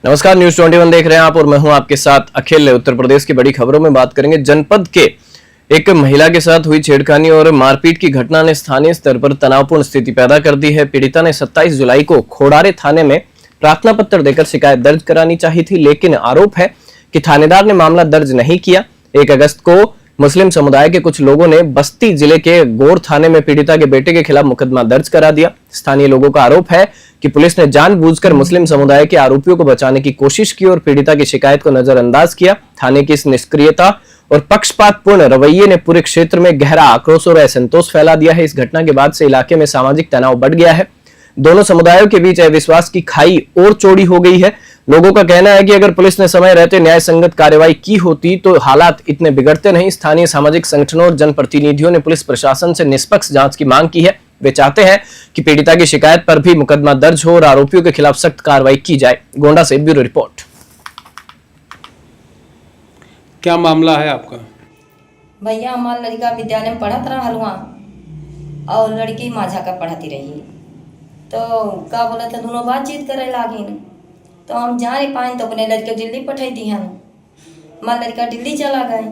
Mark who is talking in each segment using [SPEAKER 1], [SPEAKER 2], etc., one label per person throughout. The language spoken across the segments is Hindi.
[SPEAKER 1] नमस्कार, न्यूज 21 देख रहे हैं आप और मैं हूं आपके साथ अखिल। उत्तर प्रदेश की बड़ी खबरों में बात करेंगे। जनपद के एक महिला के साथ हुई छेड़खानी और मारपीट की घटना ने स्थानीय स्तर पर तनावपूर्ण स्थिति पैदा कर दी है। पीड़िता ने 27 जुलाई को खोड़ारे थाने में प्रार्थना पत्र देकर शिकायत दर्ज करानी चाहिए थी, लेकिन आरोप है कि थानेदार ने मामला दर्ज नहीं किया। 1 अगस्त को मुस्लिम समुदाय के कुछ लोगों ने बस्ती जिले के गोर थाने में पीड़िता के बेटे के खिलाफ मुकदमा दर्ज करा दिया। स्थानीय लोगों का आरोप है कि पुलिस ने जानबूझकर मुस्लिम समुदाय के आरोपियों को बचाने की कोशिश की और पीड़िता की शिकायत को नजरअंदाज किया। थाने की इस निष्क्रियता और पक्षपातपूर्ण रवैये ने पूरे क्षेत्र में गहरा आक्रोश और असंतोष फैला दिया है। इस घटना के बाद से इलाके में सामाजिक तनाव बढ़ गया है। दोनों समुदायों के बीच अविश्वास की खाई और चौड़ी हो गई है। लोगों का कहना है कि अगर पुलिस ने समय रहते न्याय संगत कार्रवाई की होती तो हालात इतने बिगड़ते नहीं। स्थानीय सामाजिक संगठनों और जनप्रतिनिधियों ने पुलिस प्रशासन से निष्पक्ष जांच की मांग की है। वे चाहते हैं कि पीड़िता की शिकायत पर भी मुकदमा दर्ज हो और आरोपियों के खिलाफ सख्त कार्रवाई की जाए। गोंडा से ब्यूरो रिपोर्ट।
[SPEAKER 2] क्या मामला है आपका?
[SPEAKER 3] भैया, हमार लड़का विद्यालय में पढ़त रहा हलवा और लड़की माझा का पढ़ती रही, तो का बोला था दोनों बातचीत करे लागिन। तो हम जा नहीं पाए तो अपने लड़के दिल्ली पठाई दी हम। हमारा लड़का दिल्ली चला गए।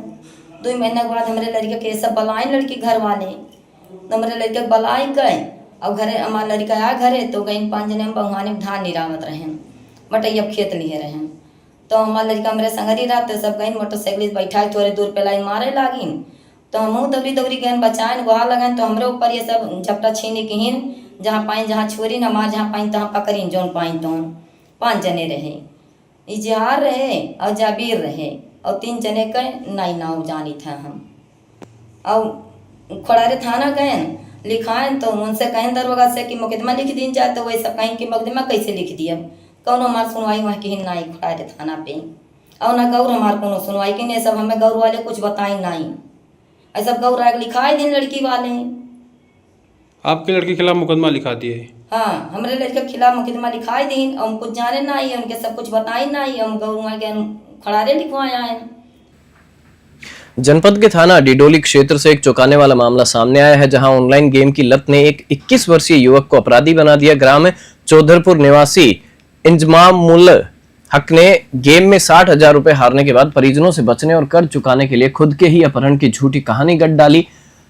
[SPEAKER 3] 2 महीने के बाद हमारे लड़के के सब बलाई लड़की घर वाले, तो हमारे लड़के बलाई गए और घरे हमारा लड़का आ घरे तो गई 5 जने में बहुआने में धान निरावत रहे, मटैया खेत लिए रहे। तो हमारा लड़का मेरे संगरी रहते सब गई मोटरसाइकिल बैठा थोड़े दूर पे लाइन मारे लागिन। तो हम दौड़ी दौड़ी गए बचाएन गुहा लगन। तो हमरे ऊपर ये सब झपटा छीनी किन, जहाँ पाइन जहाँ छोरी न हमार जहाँ पाइन तहाँ पकड़ीन जौन पाइन तो 5 जने रहे। इजहार रहे और जाबीर रहे और 3 जने के नहीं नाव जानी था हम। और खोड़ारे थाना गए लिखाएं तो उनसे कहें दरवाजा से कि मुकदमा लिख दी जाए, तो वैसा कहें कि मुकदमा कैसे लिख दिया। कौन हमार सुनवाई वहाँ की नहीं खोड़ारे थाना पे और ना गौर हमार कोनो सुनवाई की नहीं। सब हमें गौर वाले कुछ बताई नहीं, ऐसा गौर लिखाए दिन लड़की वाले।
[SPEAKER 2] आपके लड़के के खिलाफ मुकदमा लिखा दिए?
[SPEAKER 3] हाँ, हमारे लड़के के खिलाफ मुकदमा लिखाई दी। हम कुछ जाने नहीं, उनके सब कुछ बताई नहीं। हम गौर के खड़ारे लिखवाया है।
[SPEAKER 1] जनपद के थाना डिडोली क्षेत्र से एक चौंकाने वाला मामला सामने आया है, जहां ऑनलाइन गेम की लत ने एक 21 वर्षीय युवक को अपराधी बना दिया। ग्राम चौधरपुर निवासी इंजमामुल हक ने गेम में 60,000 रुपए हारने के बाद परिजनों से बचने और कर्ज चुकाने के लिए खुद के ही अपहरण की झूठी कहानी गढ़ डाली।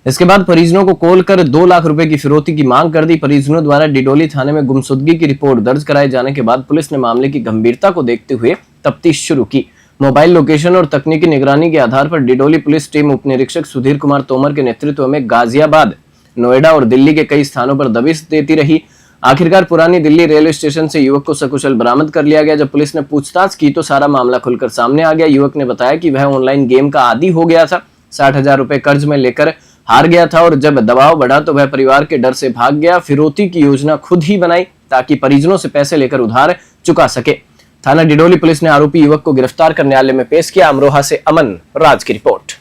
[SPEAKER 1] इसके बाद परिजनों को कॉल कर 2 लाख रुपए की फिरौती की मांग कर दी। परिजनों द्वारा डिडोली थाने में गुमशुदगी की रिपोर्ट दर्ज कराए जाने के बाद पुलिस ने मामले की गंभीरता को देखते हुए तफ्तीश शुरू की। मोबाइल लोकेशन और तकनीकी निगरानी के आधार पर डिडोली पुलिस टीम उप निरीक्षक सुधीर कुमार तोमर के नेतृत्व में गाजियाबाद, नोएडा और दिल्ली के कई स्थानों पर दबिश देती रही। आखिरकार पुरानी दिल्ली रेलवे स्टेशन से युवक को सकुशल बरामद कर लिया गया। जब पुलिस ने पूछताछ की तो सारा मामला खुलकर सामने आ गया। युवक ने बताया कि वह ऑनलाइन गेम का आदी हो गया था, 60,000 रुपए कर्ज में लेकर हार गया था और जब दबाव बढ़ा तो वह परिवार के डर से भाग गया। फिरौती की योजना खुद ही बनाई ताकि परिजनों से पैसे लेकर उधार चुका सके। थाना डिडोली पुलिस ने आरोपी युवक को गिरफ्तार कर न्यायालय में पेश किया। अमरोहा से अमन राज की रिपोर्ट।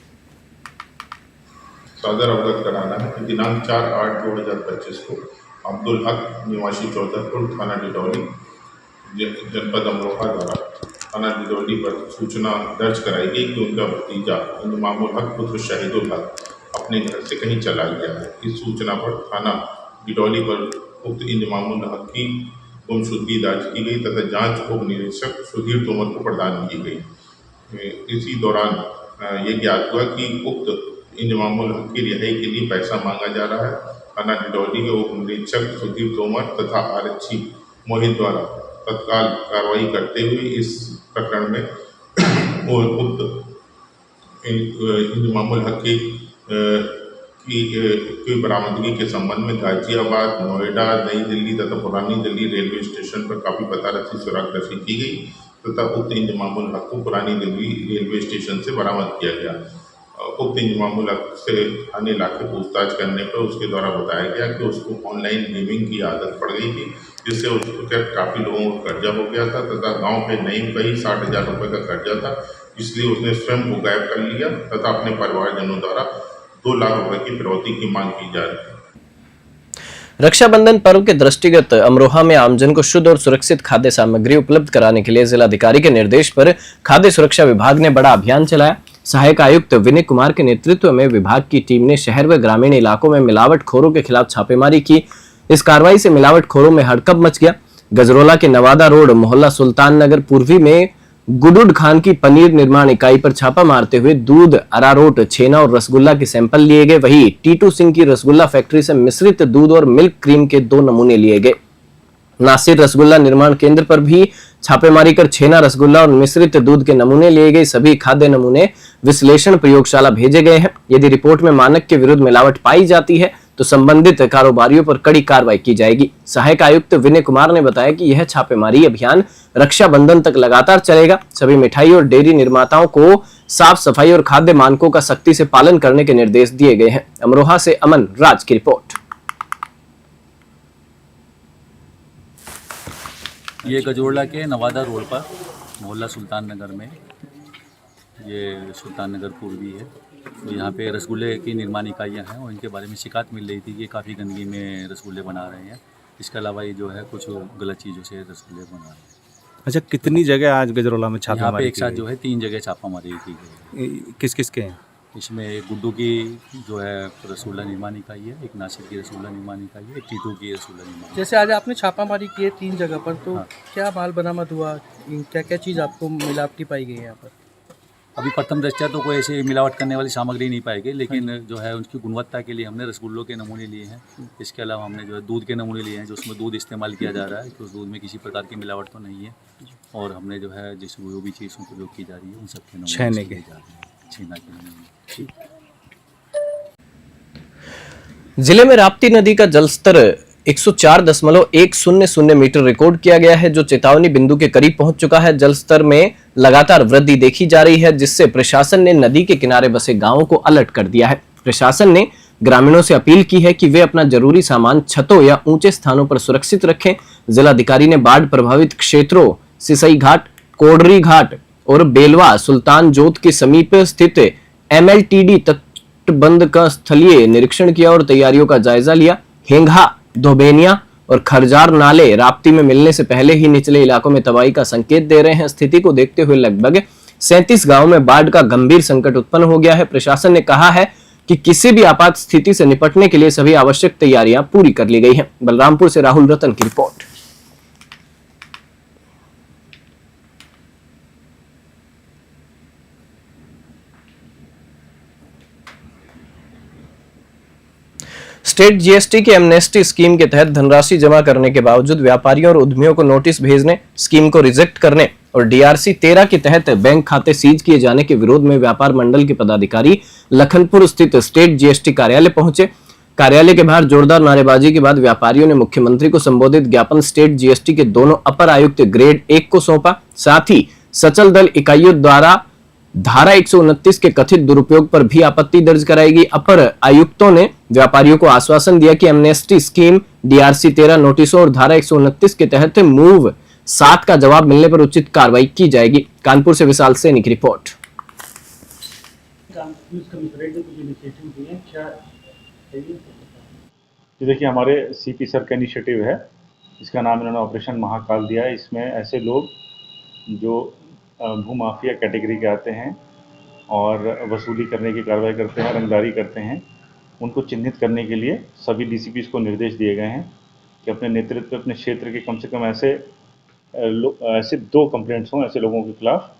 [SPEAKER 4] सदर अवगत कराना है कि दिनांक 4/8/2025 को अब्दुल हक निवासी चौधरपुर थाना डिडोली जनपद अमरोहा द्वारा थाना डिडोली पर सूचना दर्ज कराई गई कि उनका भतीजा इंजमामुल हक पुत्र शहीदुल हक अपने घर से कहीं चला गया है। इस सूचना पर थाना डिडोली पर उक्त इंजमामुल हक की गुमशुदगी दर्ज की गई तथा जांच उप निरीक्षक सुधीर तोमर को प्रदान की गई। इसी दौरान ये ज्ञात हुआ कि उक्त इंजमामुल हक की रिहाई के लिए पैसा मांगा जा रहा है। थाना डिडोली के उप निरीक्षक सुधीर तोमर तथा आरक्षी मोहित द्वारा तत्काल कार्रवाई करते हुए इस प्रकरण में उक्त इंजमामुल हक की बरामदगी के संबंध में गाजियाबाद, नोएडा, नई दिल्ली तथा पुरानी दिल्ली रेलवे स्टेशन पर काफ़ी पता रसी सुराग रसी की गई तथा उक्त इंजमामुल हक को पुरानी दिल्ली रेलवे स्टेशन से बरामद किया गया। उक्त इंजमामुल हक से थाने लाके पूछताछ करने पर उसके द्वारा बताया गया कि उसको ऑनलाइन गेमिंग की आदत पड़ गई थी, जिससे उसको काफ़ी लोगों को कर्जा हो गया था तथा गाँव के नईम का ही 60,000 रुपये का कर्जा था। इसलिए उसने स्वयं को गायब कर लिया तथा अपने परिवारजनों द्वारा 2 लाख रुपए की फिरौती की मांग की जा रही है।
[SPEAKER 1] रक्षाबंधन पर्व के दृष्टिगत अमरोहा में आमजन को शुद्ध और सुरक्षित खाद्य सामग्री उपलब्ध कराने के लिए जिलाधिकारी के निर्देश पर खाद्य सुरक्षा विभाग ने बड़ा अभियान चलाया। सहायक आयुक्त विनय कुमार के नेतृत्व में विभाग की टीम ने शहर व ग्रामीण इलाकों में मिलावटखोरों के खिलाफ छापेमारी की। इस कार्रवाई से मिलावटखोरों में हड़कंप मच गया। गजरोला के नवादा रोड मोहल्ला सुल्तान नगर पूर्वी में गुडुड खान की पनीर निर्माण इकाई पर छापा मारते हुए दूध, अरारोट, छेना और रसगुल्ला के सैंपल लिए गए। वहीं टीटू सिंह की रसगुल्ला फैक्ट्री से मिश्रित दूध और मिल्क क्रीम के 2 नमूने लिए गए। नासिर रसगुल्ला निर्माण केंद्र पर भी छापेमारी कर छेना, रसगुल्ला और मिश्रित दूध के नमूने लिए गए। सभी खाद्य नमूने विश्लेषण प्रयोगशाला भेजे गए हैं। यदि रिपोर्ट में मानक के विरुद्ध मिलावट पाई जाती है तो संबंधित कारोबारियों पर कड़ी कार्रवाई की जाएगी। सहायक आयुक्त विनय कुमार ने बताया कि यह छापेमारी अभियान रक्षाबंधन तक लगातार चलेगा। सभी मिठाई और डेयरी निर्माताओं को साफ सफाई और खाद्य मानकों का सख्ती से पालन करने के निर्देश दिए गए हैं। अमरोहा से अमन राज की रिपोर्ट।
[SPEAKER 5] ये गजरोला के नवादा रोड पर मोहल्ला सुल्तान नगर में, ये सुल्तान नगर पूर्वी है, तो यहाँ पे रसगुल्ले की निर्माण इकाइयाँ हैं और इनके बारे में शिकायत मिल रही थी कि काफ़ी गंदगी में रसगुल्ले बना रहे हैं। इसके अलावा ये जो है कुछ गलत चीज़ों से रसगुल्ले बना रहे हैं।
[SPEAKER 6] अच्छा, कितनी जगह आज गजरोला में
[SPEAKER 5] यहाँ पे
[SPEAKER 6] छापेमारी
[SPEAKER 5] एक साथ जो है 3 जगह छापामारी की गई।
[SPEAKER 6] किस किस के हैं?
[SPEAKER 5] इसमें एक गुड्डू की जो है रसगुल्ला निर्माण इकाई है, एक नासिर की रसगुल्ला निर्माण इकाई है, एक टीटू की रसगुल्ला निर्माण।
[SPEAKER 7] जैसे आज आपने छापामारी की है 3 जगह पर, तो
[SPEAKER 5] हाँ।
[SPEAKER 7] क्या माल बरामद हुआ? क्या क्या चीज़ आपको मिलावटी पाई गई है यहाँ पर?
[SPEAKER 5] अभी प्रथम दृष्टया तो कोई ऐसी मिलावट करने वाली सामग्री नहीं पाई गई, लेकिन जो है उनकी गुणवत्ता के लिए हमने रसगुल्लों के नमूने लिए हैं। इसके अलावा हमने जो है दूध के नमूने लिए हैं, जो उसमें दूध इस्तेमाल किया जा रहा है, तो उस दूध में किसी प्रकार की मिलावट तो नहीं है। और हमने जो है जिस जो भी चीज़ों का उपयोग की जा रही है उन सब के नमूने
[SPEAKER 6] छेने के
[SPEAKER 5] लिए जा रहे हैं, छेना के नमूने।
[SPEAKER 1] जिले में राप्ती नदी का जलस्तर 104.100 मीटर रिकॉर्ड किया गया है, जो चेतावनी बिंदु के करीब पहुंच चुका है। जलस्तर में लगातार वृद्धि देखी जा रही है, जिससे प्रशासन ने नदी के किनारे बसे गांवों को अलर्ट कर दिया है। प्रशासन ने ग्रामीणों से अपील की है कि वे अपना जरूरी सामान छतों या ऊंचे स्थानों पर सुरक्षित रखें। जिलाधिकारी ने बाढ़ प्रभावित क्षेत्रों सिसई घाट, कोडरी घाट और बेलवा सुल्तान जोत के समीप स्थित MLTD तटबंध का स्थलीय निरीक्षण किया और तैयारियों का जायजा लिया। हेंगा, धोबेनिया और खरजार नाले राप्ती में मिलने से पहले ही निचले इलाकों में तबाही का संकेत दे रहे हैं। स्थिति को देखते हुए लगभग 37 गांवों में बाढ़ का गंभीर संकट उत्पन्न हो गया है। प्रशासन ने कहा है कि किसी भी आपात स्थिति से निपटने के लिए सभी आवश्यक तैयारियां पूरी कर ली गई हैं। बलरामपुर से राहुल रतन की रिपोर्ट। स्टेट जीएसटी की एमनेस्टी स्कीम के तहत धनराशि जमा करने के बावजूद व्यापारियों और उद्यमियों को नोटिस भेजने, स्कीम को रिजेक्ट करने और DRC 13 के तहत बैंक खाते सीज किए जाने के विरोध में व्यापार मंडल के पदाधिकारी लखनपुर स्थित स्टेट जीएसटी कार्यालय पहुंचे। कार्यालय के बाहर जोरदार नारेबाजी के बाद व्यापारियों ने मुख्यमंत्री को संबोधित ज्ञापन स्टेट जीएसटी के दोनों अपर आयुक्त ग्रेड 1 को सौंपा। साथ ही सचल दल इकाइयों द्वारा धारा 129 के कथित दुरुपयोग पर भी आपत्ति दर्ज कराएगी। अपर आयुक्तों ने व्यापारियों को आश्वासन दिया कि एमनेस्टी स्कीम, DRC 13 नोटिसों और धारा 129 के तहत मूव 7 का जवाब मिलने पर उचित कार्रवाई की जाएगी। कानपुर से विशाल सैनी की रिपोर्ट।
[SPEAKER 8] देखिए, हमारे CP सर का इनिशिएटिव है, इसका नाम इन्होंने ऑपरेशन महाकाल दिया है। इसमें ऐसे लोग जो भूमाफिया कैटेगरी के आते हैं और वसूली करने की कार्रवाई करते हैं, रंगदारी करते हैं, उनको चिन्हित करने के लिए सभी DCPs को निर्देश दिए गए हैं कि अपने नेतृत्व अपने क्षेत्र के कम से कम ऐसे 2 कंप्लेंट्स हों ऐसे लोगों के खिलाफ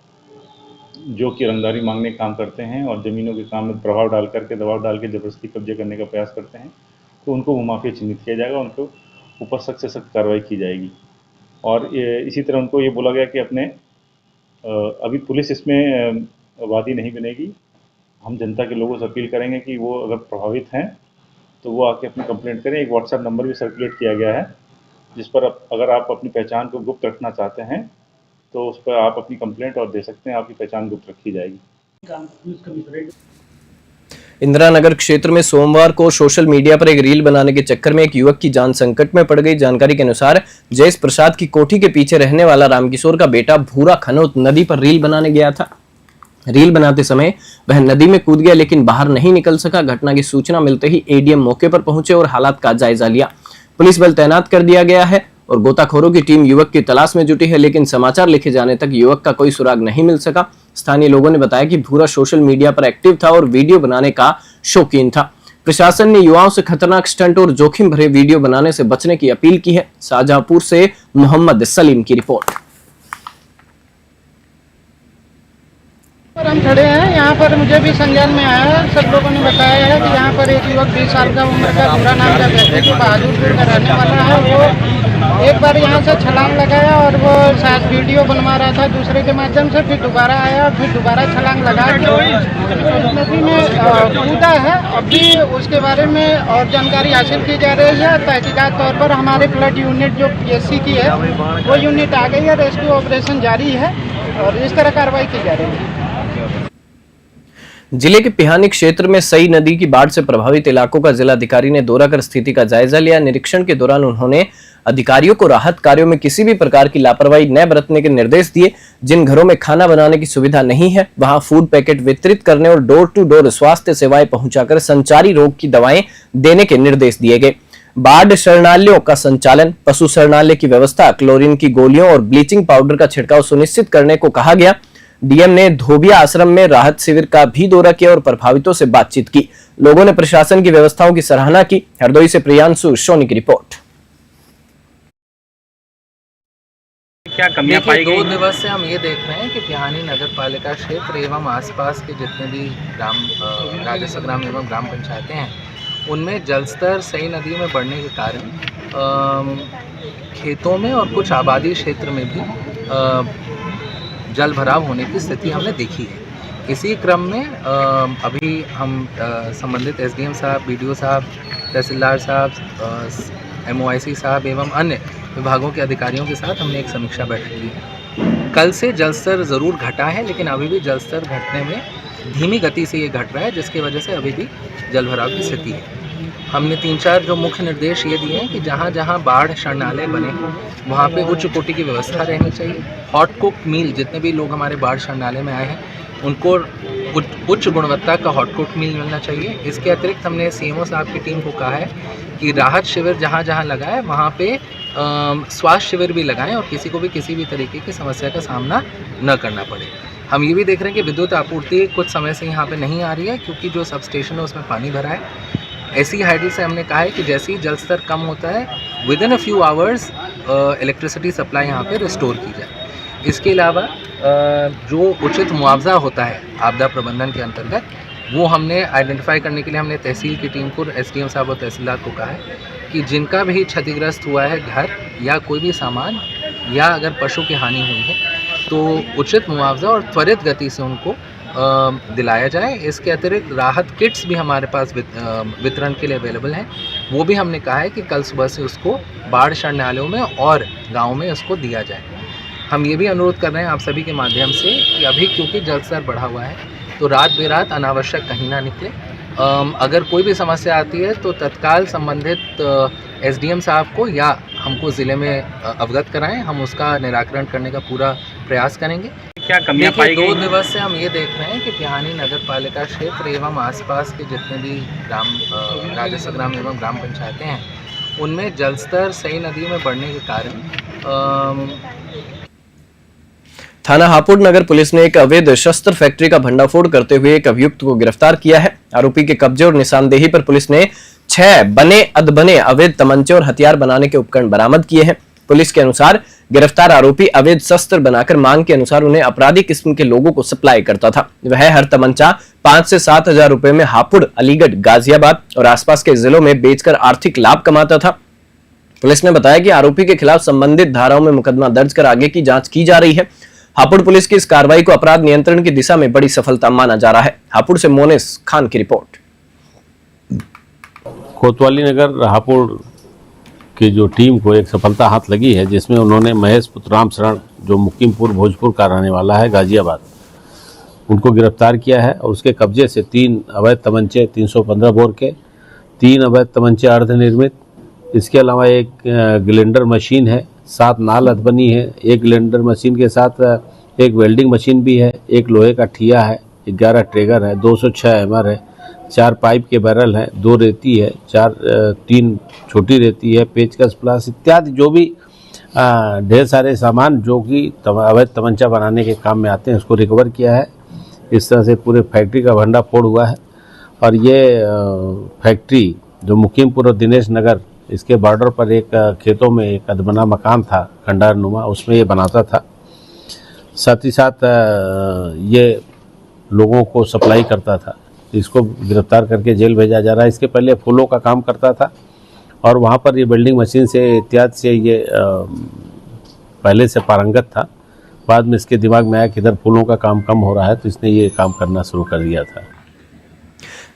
[SPEAKER 8] जो कि रंगदारी मांगने का काम करते हैं और ज़मीनों के काम में प्रभाव डाल करके, दबाव डाल के ज़बरदस्ती कब्जे करने का प्रयास करते हैं, तो उनको भूमाफिया चिन्हित किया जाएगा, उनको ऊपर सख्त से सख्त कार्रवाई की जाएगी। और इसी तरह उनको ये बोला गया कि अपने अभी पुलिस इसमें वादी नहीं बनेगी। हम जनता के लोगों से अपील करेंगे कि वो अगर प्रभावित हैं तो वो आके अपनी कंप्लेंट करें। एक व्हाट्सएप नंबर भी सर्कुलेट किया गया है जिस पर अगर आप अपनी पहचान को गुप्त रखना चाहते हैं तो उस पर आप अपनी कंप्लेंट और दे सकते हैं, आपकी पहचान गुप्त रखी जाएगी।
[SPEAKER 1] इंदिरा नगर क्षेत्र में सोमवार को सोशल मीडिया पर एक रील बनाने के चक्कर में एक युवक की जान संकट में पड़ गई। जानकारी के अनुसार जयेश प्रसाद की कोठी के पीछे रहने वाला रामकिशोर का बेटा भूरा खनौत नदी पर रील बनाने गया था। रील बनाते समय वह नदी में कूद गया लेकिन बाहर नहीं निकल सका। घटना की सूचना मिलते ही ADM मौके पर पहुंचे और हालात का जायजा लिया। पुलिस बल तैनात कर दिया गया है और गोताखोरों की टीम युवक की तलाश में जुटी है, लेकिन समाचार लिखे जाने तक युवक का कोई सुराग नहीं मिल सका। स्थानीय लोगों ने बताया कि भूरा सोशल मीडिया पर एक्टिव था और वीडियो बनाने का शौकीन था। प्रशासन ने युवाओं से खतरनाक स्टंट और जोखिम भरे वीडियो बनाने से बचने की अपील की है। शाहजहांपुर से मोहम्मद सलीम की रिपोर्ट।
[SPEAKER 9] हम खड़े हैं यहाँ पर, मुझे भी संज्ञान में आया है, सब लोगों ने बताया है कि यहाँ पर एक युवक 20 साल का उम्र का बुरा नाम का व्यक्ति जो बहादुरपुर का रहने वाला है, वो एक बार यहाँ से छलांग लगाया और वो शायद वीडियो बनवा रहा था दूसरे के माध्यम से, फिर दोबारा आया और फिर दोबारा छलांग लगा के नदी में कूदा है। अभी उसके बारे में और जानकारी हासिल की जा रही है। तहकीकात तौर पर हमारे फ्लड यूनिट जो PSC की है वो यूनिट आ गई है, रेस्क्यू ऑपरेशन जारी है और इस तरह कार्रवाई की जा रही है।
[SPEAKER 1] जिले के पिहानी क्षेत्र में सई नदी की बाढ़ से प्रभावित इलाकों का जिलाधिकारी ने दौरा कर स्थिति का जायजा लिया। निरीक्षण के दौरान उन्होंने अधिकारियों को राहत कार्यों में किसी भी प्रकार की लापरवाही न बरतने के निर्देश दिए। जिन घरों में खाना बनाने की सुविधा नहीं है वहां फूड पैकेट वितरित करने और डोर टू डोर स्वास्थ्य सेवाएं पहुंचाकर संचारी रोग की दवाएं देने के निर्देश दिए गए। बाढ़ शरणालयों का संचालन, पशु शरणालय की व्यवस्था, क्लोरीन की गोलियों और ब्लीचिंग पाउडर का छिड़काव सुनिश्चित करने को कहा गया। डीएम ने धोबिया आश्रम में राहत शिविर का भी दौरा किया और प्रभावितों से बातचीत की। लोगों ने प्रशासन की व्यवस्थाओं की सराहना की। हरदोई से प्रियांशु सोनी की रिपोर्ट।
[SPEAKER 10] क्या कमियां पाई गई? 2 दिवस से हम ये देख रहे हैं कि पिहानी नगर पालिका क्षेत्र एवं आसपास के जितने भी ग्राम राजस्व ग्राम एवं ग्राम पंचायतें हैं उनमें जल स्तर सई नदी में बढ़ने के कारण खेतों में और कुछ आबादी क्षेत्र में भी जल भराव होने की स्थिति हमने देखी है। इसी क्रम में अभी हम संबंधित SDM साहब, BDO साहब, तहसीलदार साहब, MOIC साहब एवं अन्य विभागों के अधिकारियों के साथ हमने एक समीक्षा बैठक की है। कल से जल स्तर ज़रूर घटा है, लेकिन अभी भी जल स्तर घटने में धीमी गति से ये घट रहा है, जिसकी वजह से अभी भी जल भराव की स्थिति है। हमने 3-4 जो मुख्य निर्देश ये दिए हैं कि जहाँ जहाँ बाढ़ शरणालय बने वहाँ पे उच्च कोटि की व्यवस्था रहनी चाहिए। हॉट कुक मील, जितने भी लोग हमारे बाढ़ शरणालय में आए हैं उनको उच्च गुणवत्ता का हॉट कुक मील मिलना चाहिए। इसके अतिरिक्त हमने CMO साहब की टीम को कहा है कि राहत शिविर जहाँ जहाँ लगा है वहाँ पे स्वास्थ्य शिविर भी लगाएं और किसी को भी किसी भी तरीके की समस्या का सामना न करना पड़े। हम ये भी देख रहे हैं कि विद्युत आपूर्ति कुछ समय से यहाँ पे नहीं आ रही है क्योंकि जो सब स्टेशन है उसमें पानी भरा है। ऐसी हाइडल से हमने कहा है कि जैसे ही जल स्तर कम होता है within a few hours electricity supply यहाँ पे रिस्टोर की जाए। इसके अलावा जो उचित मुआवजा होता है आपदा प्रबंधन के अंतर्गत वो हमने आइडेंटिफाई करने के लिए हमने तहसील की टीम को, SDM साहब और तहसीलदार को कहा है कि जिनका भी क्षतिग्रस्त हुआ है घर या कोई भी सामान या अगर पशु की हानि हुई है तो उचित मुआवजा और त्वरित गति से उनको दिलाया जाए। इसके अतिरिक्त राहत किट्स भी हमारे पास वितरण के लिए अवेलेबल हैं। वो भी हमने कहा है कि कल सुबह से उसको बाढ़ शरणालयों में और गाँव में उसको दिया जाए। हम ये भी अनुरोध कर रहे हैं आप सभी के माध्यम से कि अभी क्योंकि जल स्तर बढ़ा हुआ है तो रात बेरात अनावश्यक कहीं ना निकले। अगर कोई भी समस्या आती है तो तत्काल संबंधित SDM साहब को या हमको ज़िले में अवगत कराएं, हम उसका निराकरण करने का पूरा प्रयास करेंगे। क्या कमियां पाई गई? 2 दिवस से हम ये देख रहे हैं कि पिहानी नगर पालिका क्षेत्र एवं आसपास के जितने भी ग्राम राजस्व ग्राम एवं ग्राम पंचायतें हैं उनमें जल स्तर सई नदी में बढ़ने के कारण
[SPEAKER 1] थाना हापुड़ नगर पुलिस ने एक अवैध शस्त्र फैक्ट्री का भंडाफोड़ करते हुए एक अभियुक्त को गिरफ्तार किया है। आरोपी के कब्जे और निशानदेही पर पुलिस ने 6 बने अधबने अवैध तमंचे और हथियार बनाने के उपकरण बरामद किए हैं। पुलिस के अनुसार गिरफ्तार आरोपी अवैध शस्त्र बनाकर मांग के अनुसार उन्हें अपराधी किस्म के लोगों को सप्लाई करता था। वह हर तमंचा 5 से 7 हजार रुपए में हापुड़, अलीगढ़, गाजियाबाद और आसपास के जिलों में बेचकर आर्थिक लाभ कमाता था। पुलिस ने बताया कि आरोपी के खिलाफ संबंधित धाराओं में मुकदमा दर्ज कर आगे की जांच की जा रही है। हापुड़ पुलिस की इस कार्रवाई को अपराध नियंत्रण की दिशा में बड़ी सफलता माना जा रहा है। हापुड़ से मोनिस खान की रिपोर्ट।
[SPEAKER 11] कोतवाली नगर हापुड़ की जो टीम को एक सफलता हाथ लगी है, जिसमें उन्होंने महेश पुत्रराम शरण, जो मुकीमपुर भोजपुर का रहने वाला है, गाजियाबाद, उनको गिरफ्तार किया है और उसके कब्जे से 3 अवैध तमंचे 315 बोर के, 3 अवैध तमंचे अर्धनिर्मित, इसके अलावा एक ग्लेंडर मशीन है, 7 नाल अधबनी है, एक ग्लेंडर मशीन के साथ एक वेल्डिंग मशीन भी है, एक लोहे का ठिया है, 11 ट्रेगर है, 206 एमर है, 4 पाइप के बैरल हैं, 2 रेती है, 3 छोटी रेती है, पेचकस प्लास इत्यादि जो भी ढेर सारे सामान जो कि अवैध तमंचा बनाने के काम में आते हैं उसको रिकवर किया है। इस तरह से पूरे फैक्ट्री का भंडाफोड़ हुआ है और ये फैक्ट्री जो मुकीमपुर और दिनेश नगर इसके बॉर्डर पर एक खेतों में एक अधबना मकान था खंडहर नुमा, उसमें ये बनाता था। साथ ही साथ ये लोगों को सप्लाई करता था। इसको गिरफ्तार करके जेल भेजा जा रहा है। इसके पहले फूलों का काम करता था और वहाँ पर ये बिल्डिंग मशीन से इत्यादि से ये पहले से पारंगत था। बाद में इसके दिमाग में आया कि इधर फूलों का काम कम हो रहा है, तो इसने ये काम करना शुरू कर दिया था।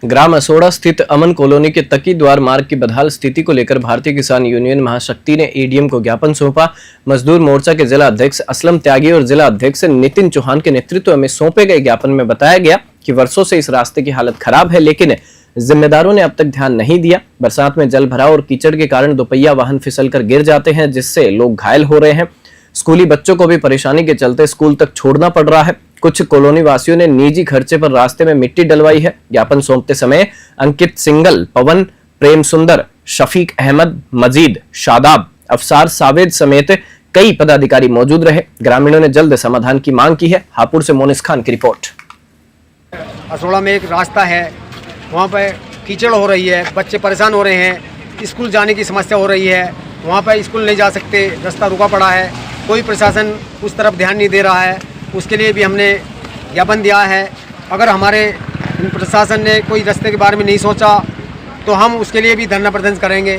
[SPEAKER 1] ग्राम असोड़ा स्थित अमन कॉलोनी के तकी द्वार मार्ग की बदहाल स्थिति को लेकर भारतीय किसान यूनियन महाशक्ति ने एडीएम को ज्ञापन सौंपा। मजदूर मोर्चा के जिला अध्यक्ष असलम त्यागी और जिला अध्यक्ष नितिन चौहान के नेतृत्व में सौंपे गए ज्ञापन में बताया गया कि वर्षों से इस रास्ते की हालत खराब है, लेकिन जिम्मेदारों ने अब तक ध्यान नहीं दिया। बरसात में जल भराव और कीचड़ के कारण दोपहिया वाहन फिसलकर गिर जाते हैं, जिससे लोग घायल हो रहे हैं। स्कूली बच्चों को भी परेशानी के चलते स्कूल तक छोड़ना पड़ रहा है। कुछ कॉलोनी वासियों ने निजी खर्चे पर रास्ते में मिट्टी डलवाई है। ज्ञापन सौंपते समय अंकित सिंगल, पवन, प्रेम सुंदर, शफीक अहमद, मजीद, शादाब, अफसार सावेद समेत कई पदाधिकारी मौजूद रहे। ग्रामीणों ने जल्द समाधान की मांग की है। हापुड़ से मोनिस खान की रिपोर्ट।
[SPEAKER 12] असोड़ा में एक रास्ता है, वहाँ पर कीचड़ हो रही है, बच्चे परेशान हो रहे हैं, स्कूल जाने की समस्या हो रही है। वहाँ पर स्कूल नहीं जा सकते, रास्ता रुका पड़ा है, कोई प्रशासन उस तरफ ध्यान नहीं दे रहा है। उसके लिए भी हमने ज्ञापन दिया है। अगर हमारे प्रशासन ने कोई रास्ते के बारे में नहीं सोचा तो हम उसके लिए भी धरना प्रदर्शन करेंगे।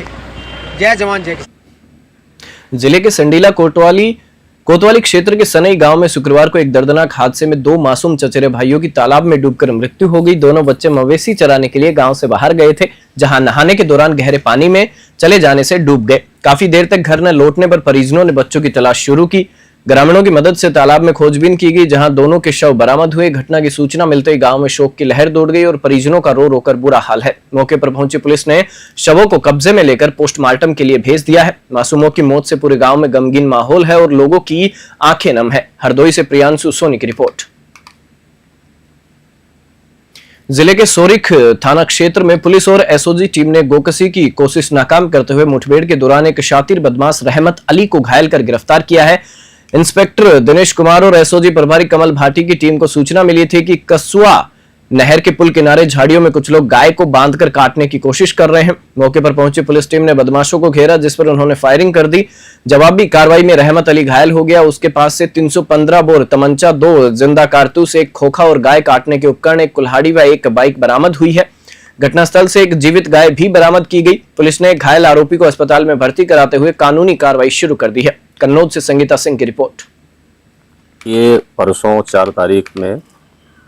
[SPEAKER 12] जय जवान जय किसान।
[SPEAKER 1] जिले के संडीला कोतवाली क्षेत्र के सनई गांव में शुक्रवार को एक दर्दनाक हादसे में 2 मासूम चचेरे भाइयों की तालाब में डूबकर मृत्यु हो गई। दोनों बच्चे मवेशी चराने के लिए गांव से बाहर गए थे, जहां नहाने के दौरान गहरे पानी में चले जाने से डूब गए। काफी देर तक घर न लौटने पर परिजनों ने बच्चों की तलाश शुरू की। ग्रामीणों की मदद से तालाब में खोजबीन की गई, जहां दोनों के शव बरामद हुए। घटना की सूचना मिलते ही गांव में शोक की लहर दौड़ गई और परिजनों का रो रो कर बुरा हाल है। मौके पर पहुंची पुलिस ने शवों को कब्जे में लेकर पोस्टमार्टम के लिए भेज दिया है। मासूमों की मौत से पूरे गांव में गमगीन माहौल है और लोगों की आंखें नम है। हरदोई से प्रियांशु सोनी की रिपोर्ट। जिले के सोरिख थाना क्षेत्र में पुलिस और एसओजी टीम ने गोकसी की कोशिश नाकाम करते हुए मुठभेड़ के दौरान एक शातिर बदमाश रहमत अली को घायल कर गिरफ्तार किया है। इंस्पेक्टर दिनेश कुमार और एसओजी प्रभारी कमल भाटी की टीम को सूचना मिली थी कि कसुआ नहर के पुल किनारे झाड़ियों में कुछ लोग गाय को बांधकर काटने की कोशिश कर रहे हैं। मौके पर पहुंची पुलिस टीम ने बदमाशों को घेरा, जिस पर उन्होंने फायरिंग कर दी। जवाबी कार्रवाई में रहमत अली घायल हो गया। उसके पास से 315 बोर तमंचा, 2 जिंदा कारतूस, 1 खोखा और गाय काटने के उपकरण, 1 कुल्हाड़ी व 1 बाइक बरामद हुई है। घटनास्थल से एक जीवित गाय भी बरामद की गई। पुलिस ने घायल आरोपी को अस्पताल में भर्ती कराते हुए कानूनी कार्रवाई शुरू कर दी है। कन्नौज से संगीता सिंह की रिपोर्ट।
[SPEAKER 13] ये परसों 4 तारीख में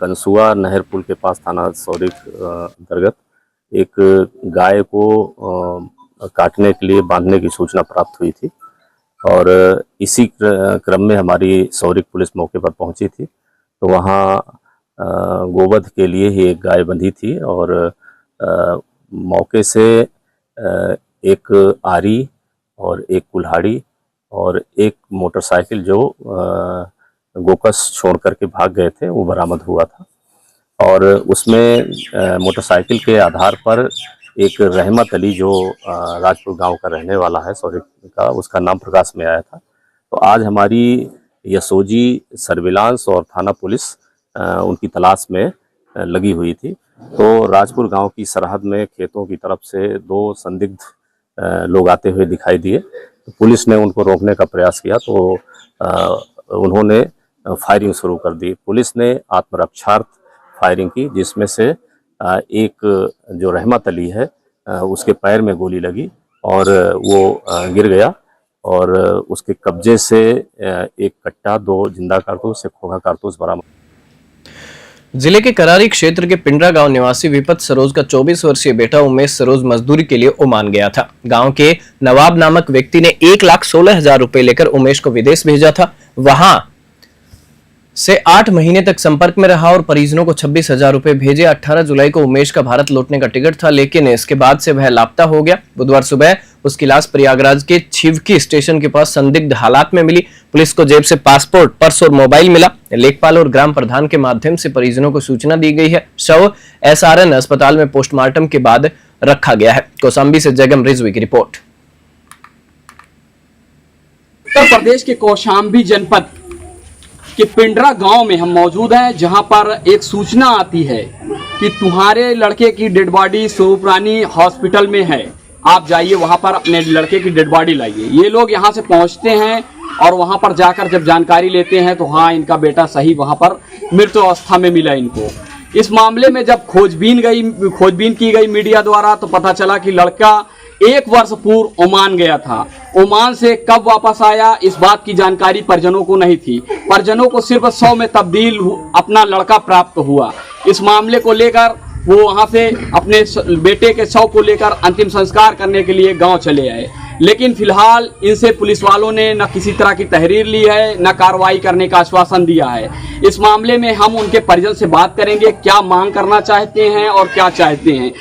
[SPEAKER 13] कंसुआ नहर पुल के पास थाना सौरिख अंतर्गत एक गाय को काटने के लिए बांधने की सूचना प्राप्त हुई थी और इसी क्रम में हमारी सौरिख पुलिस मौके पर पहुंची थी। तो वहाँ गोवध के लिए ही एक गाय बंधी थी और मौके से एक आरी और एक कुल्हाड़ी और एक मोटरसाइकिल जो गोकस छोड़ करके भाग गए थे वो बरामद हुआ था। और उसमें मोटरसाइकिल के आधार पर एक रहमत अली जो राजपुर गांव का रहने वाला है सौरिख का, उसका नाम प्रकाश में आया था। तो आज हमारी एसओजी सर्विलांस और थाना पुलिस उनकी तलाश में लगी हुई थी। तो राजपुर गांव की सरहद में खेतों की तरफ से 2 संदिग्ध लोग आते हुए दिखाई दिए। तो पुलिस ने उनको रोकने का प्रयास किया तो उन्होंने फायरिंग शुरू कर दी। पुलिस ने आत्मरक्षार्थ फायरिंग की, जिसमें से एक जो रहमत अली है उसके पैर में गोली लगी और वो गिर गया और उसके कब्जे से एक कट्टा, 2 जिंदा कारतूस, 1 खोखा कारतूस बरामद।
[SPEAKER 1] जिले के करारी क्षेत्र के पिंडरा गांव निवासी विपत सरोज का 24 वर्षीय बेटा उमेश सरोज मजदूरी के लिए ओमान गया था। गांव के नवाब नामक व्यक्ति ने 1,16,000 रुपए लेकर उमेश को विदेश भेजा था। वहां से 8 महीने तक संपर्क में रहा और परिजनों को 26,000 रुपए भेजे। 18 जुलाई को उमेश का भारत लौटने का टिकट था, लेकिन इसके बाद से वह लापता हो गया। बुधवार सुबह उसकी लाश प्रयागराज के छिवकी स्टेशन के पास संदिग्ध हालात में मिली। पुलिस को जेब से पासपोर्ट, पर्स और मोबाइल मिला। लेखपाल और ग्राम प्रधान के माध्यम से परिजनों को सूचना दी गई है। शव एसआरएन अस्पताल में पोस्टमार्टम के बाद रखा गया है। कौशाम्बी से जगम रिजवी की रिपोर्ट।
[SPEAKER 14] उत्तर प्रदेश के कौशाम्बी जनपद कि पिंडरा गांव में हम मौजूद हैं, जहां पर एक सूचना आती है कि तुम्हारे लड़के की डेड बॉडी स्वरूपरानी हॉस्पिटल में है, आप जाइए वहां पर अपने लड़के की डेड बॉडी लाइए। ये लोग यहां से पहुंचते हैं और वहां पर जाकर जब जानकारी लेते हैं तो हाँ, इनका बेटा सही वहां पर मृत अवस्था में मिला इनको। इस मामले में जब खोजबीन की गई मीडिया द्वारा तो पता चला कि लड़का 1 वर्ष पूर्व ओमान गया था। ओमान से कब वापस आया इस बात की जानकारी परिजनों को नहीं थी। परिजनों को सिर्फ 100 में तब्दील अपना लड़का प्राप्त हुआ। इस मामले को लेकर वो वहां से अपने बेटे के शव को लेकर अंतिम संस्कार करने के लिए गांव चले आए, लेकिन फिलहाल इनसे पुलिस वालों ने न किसी तरह की तहरीर ली है, न कार्रवाई करने का आश्वासन दिया है। इस मामले में हम उनके परिजन से बात करेंगे, क्या मांग करना चाहते हैं और क्या चाहते हैं।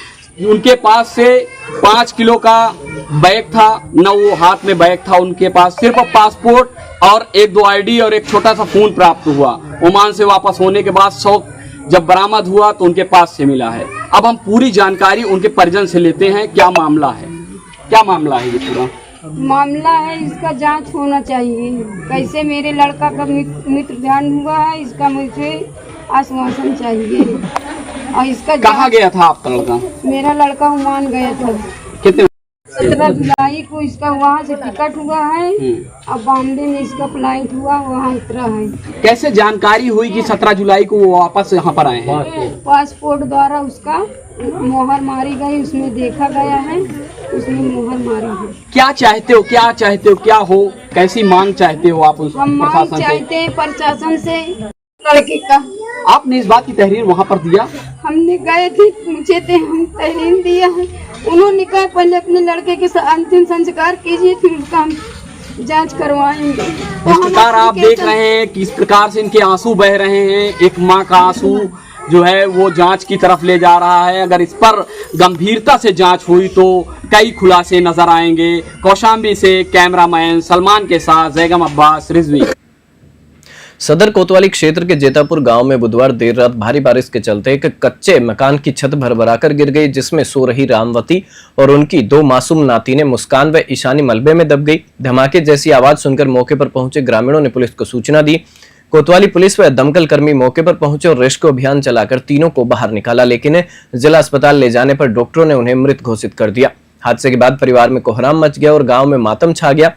[SPEAKER 14] उनके पास से 5 किलो का बैग था, न वो हाथ में बैग था, उनके पास सिर्फ पासपोर्ट और 1-2 ID और एक छोटा सा फोन प्राप्त हुआ। ओमान से वापस होने के बाद शव जब बरामद हुआ तो उनके पास से मिला है। अब हम पूरी जानकारी उनके परिजन से लेते हैं, क्या मामला है ये पूरा
[SPEAKER 15] मामला है। इसका जांच होना चाहिए, कैसे मेरे लड़का का मृत्यु ध्यान हुआ है, इसका मुझे आश्वासन चाहिए। और इसका
[SPEAKER 14] कहाँ गया था आपका लड़का?
[SPEAKER 15] मेरा लड़का ओमान गया था।
[SPEAKER 14] कितने?
[SPEAKER 15] 17 जुलाई को इसका वहाँ से टिकट हुआ है, अब बॉम्बे में इसका फ्लाइट हुआ, वहाँ उतरा है।
[SPEAKER 14] कैसे जानकारी हुई कि 17 जुलाई को वो वापस यहाँ पर आए हैं?
[SPEAKER 15] पासपोर्ट द्वारा उसका मोहर मारी गई, उसमें देखा गया है, उसमें मोहर मारी है।
[SPEAKER 14] क्या चाहते हो क्या हो, कैसी मांग चाहते हो आप उस
[SPEAKER 15] हम मांग चाहते हैं प्रशासन से लड़के का।
[SPEAKER 14] आपने इस बात की तहरीर वहाँ पर दिया?
[SPEAKER 15] हमने गए थे, पूछे थे, हम तहरीर दिया है। उन्होंने कहा पहले अपने लड़के के अंतिम संस्कार कीजिए, फिर उसका हम जांच करवाएंगे।
[SPEAKER 14] इस प्रकार आप देख रहे हैं कि इस प्रकार से इनके आंसू बह रहे हैं। एक माँ का आंसू जो है वो जांच की तरफ ले जा रहा है। अगर इस पर गंभीरता से जांच हुई तो कई खुलासे नजर आएंगे। कौशाम्बी से कैमरामैन सलमान के साथ जैगम अब्बास, रिजवी।
[SPEAKER 1] सदर कोतवाली क्षेत्र के जेतापुर गांव में बुधवार देर रात भारी बारिश के चलते एक कच्चे मकान की छत भरभराकर गिर गई, जिसमें सो रही रामवती और उनकी 2 मासूम नातीनें मुस्कान व ईशानी मलबे में दब गई। धमाके जैसी आवाज सुनकर मौके पर पहुंचे ग्रामीणों ने पुलिस को सूचना दी। कोतवाली पुलिस व दमकल कर्मी मौके पर पहुंचे और रेस्क्यू अभियान चलाकर तीनों को बाहर निकाला, लेकिन जिला अस्पताल ले जाने पर डॉक्टरों ने उन्हें मृत घोषित कर दिया। हादसे के बाद परिवार में कोहराम मच गया और गांव में मातम छा गया।